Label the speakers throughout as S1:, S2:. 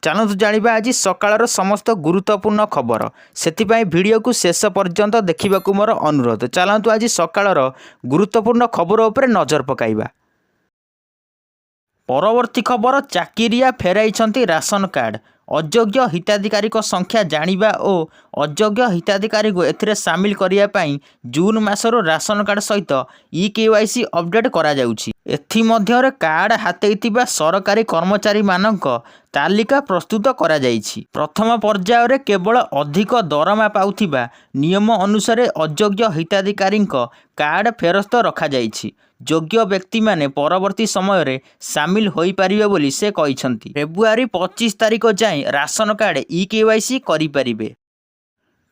S1: चलतु जानिबा आज सकाळर समस्त गुरुत्वपूर्ण खबर से भिडियो को शेष पर्यंत देखा मोर अनुरोध। चलतु आज सकाळर गुरुत्वपूर्ण खबर उपर नजर पकाइबा। परवर्ती खबर चाकिरिया फेराई राशन कार्ड। अयोग्य हिताधिकारी संख्या जानिबा और अयोग्य हिताधिकारी को एथिरे सामिल करने जून मासर राशन कार्ड सहित ई-केवाईसी अपडेट करा जाउछि। एथि मध्यरे कार्ड हातेइतिबा सरकारी कर्मचारी मानक तालिका प्रस्तुत करा जाइछि। प्रथम पर्याय रे केवल अधिक दरमा पाउथिबा नियम अनुसार अयोग्य हिताधिकारी कार्ड फेरस्त रखा जाइछि। योग्य व्यक्ति माने परवर्ती समय रे सामिल होई पारिबे बोली से कहिसंती। फेब्रुआरी 25 तारिख जाए राशन कार्ड ई-केवाईसी करि पारिबे।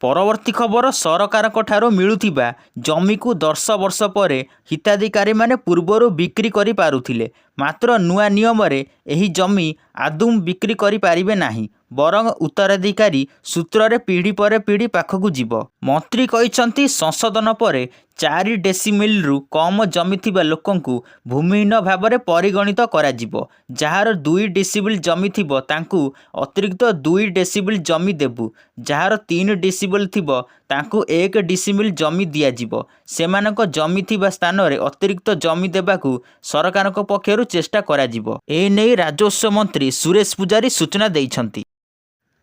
S1: परवर्ती खबर सरकार ठारो मिलुथिबा जमी को 10 वर्ष पर हिताधिकारी माने पूर्वरु बिक्री करि पारुथिले, मात्र नुआ नियम रे एही जमी आदुम बिक्री करि पारिबे नाही, बरंग उत्तराधिकारी सूत्र रे पीढ़ी पर पीढ़ी पाखकु जीव। मंत्री कहिसंती संशोधन पर 4 डेसिमिल रु कम जमी थिबा लोकंकु भूमिहीन भाव परिगणित करा जिवो। जहार 2 डेसिबिल जमी थिबो तांकु अतिरिक्त 2 डेसिबिल जमी देबु। जहार 3 डेसिबिल थिबो तांकु 1 डेसिमिल जमी दिया जिवो। सेमानक जमी थिबा स्थान रे अतिरिक्त जमी देबाकु सरकारक पक्षरु चेष्टा करा जिवो। ए नै राजस्व मंत्री सुरेश पुजारी सूचना दैछंती।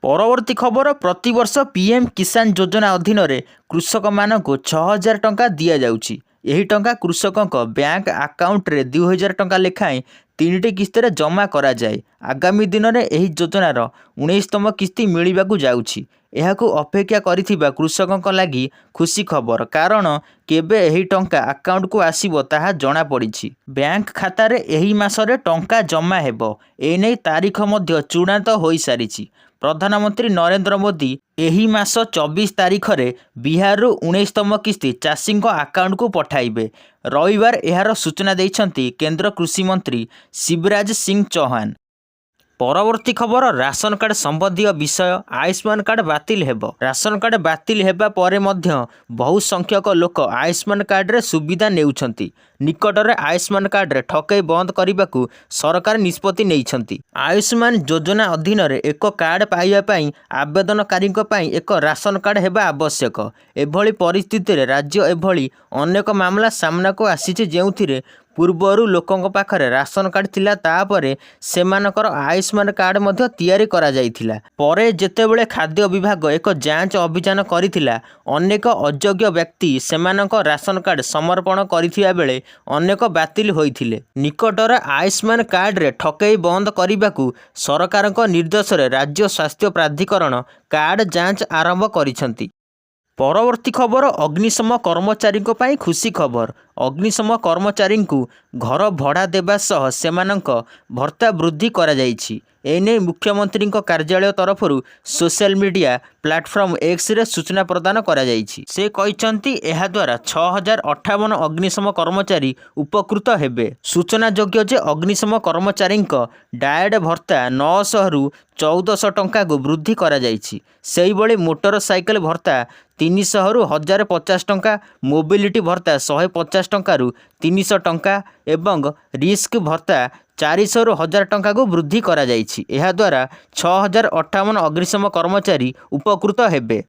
S1: परवर्ती खबर प्रतिवर्ष पीएम किसान योजना अधीन रे कृषक मानक 6000 टंका दिया जाउछि। एही टंका कृषकक बैंक अकाउंट रे 2000 टंका लेखाएं 3टी किस्ती रे जमा करा जाए। आगामी दिन रे एही योजनार 19तम किस्ती मिलिबाकु जाउछि। एहाकु अपेक्षा करिथिबा कृषकक लागि खुशी खबर, कारण केबे एही टंका अकाउंट को आसीबो ताहा जणा पड़िछि। बैंक खाता रे एही मासरे टंका जमा हेबो, ए नै तारीख मध्य चूड़ांत होई सारिछि। प्रधानमंत्री नरेंद्र मोदी एही मास 24 तारीख रे बिहार रु 19तम किस्ती चाषी अकाउंट को पठाइबे। रविवार एहार सूचना दैछंती केंद्र कृषि मंत्री शिवराज सिंह चौहान। परवर्ती खबर राशन कार्ड संबंधी विषय आयुष्मान कार्ड बातिल हेबो। राशन कार्ड बातिल हेबा परे मध्य बहु संख्यक लोक आयुष्मान कार्ड रे सुविधा नेउछंती। निकटरे आयुष्मान कार्ड रे ठकई बंद करने सरकार निष्पत्ति नेइछंती। आयुष्मान योजना अधीन रे एक कार्ड पाइबा पई आवेदनकारी एक राशन कार्ड हेबा आवश्यक। एभली परिस्थिति रे राज्य एभली अनेक मामला सामना को आसीछि जेउथिरे पूर्वरु लोकंक पाखरे राशन कार्ड थिला, तापरे सेमानकर आयुष्मान कार्ड मध्य तैयारी करा जाइथिला। परे जेतेबेले खाद्य विभाग एक जांच अभियान करिथिला, अनेक अयोग्य व्यक्ति सेमानक राशन कार्ड समर्पण करिथिया बेले अनेक बातिल होइथिले। निकटर आयुष्मान कार्ड रे ठकई बंद करिबाकू सरकारक निर्देश रे राज्य स्वास्थ्य प्राधिकरण कार्ड जांच आरंभ करिसंती। परवर्ती खबर अग्निशम कर्मचारी पई खुशी खबर। अग्निशम कर्मचारी को घर भड़ा देवा सह सेमानक भत्ता वृद्धि करा जाइछि। एने मुख्यमंत्री कार्यालय तरफ social media platform X ray सूचना प्रदान करा जाइछि। से कहिसंती एहा द्वारा 6058 अग्निशम कर्मचारी उपकृत हेबे। सूचना योग्य जे अग्निशम कर्मचारी डायड भत्ता 900 रु 1400 टंका को वृद्धि करा जाइछि। सेही बळे मोटरसाइकेल भत्ता 300 रु 1050 टंका, मोबिलिटी भत्ता 150 टंका रु 300 टंका एवं रिस्क भत्ता 400 रु 1000 टंका को वृद्धि करा जाइछि। एहा द्वारा 6058 अग्निशम कर्मचारी उपकृत हेबे।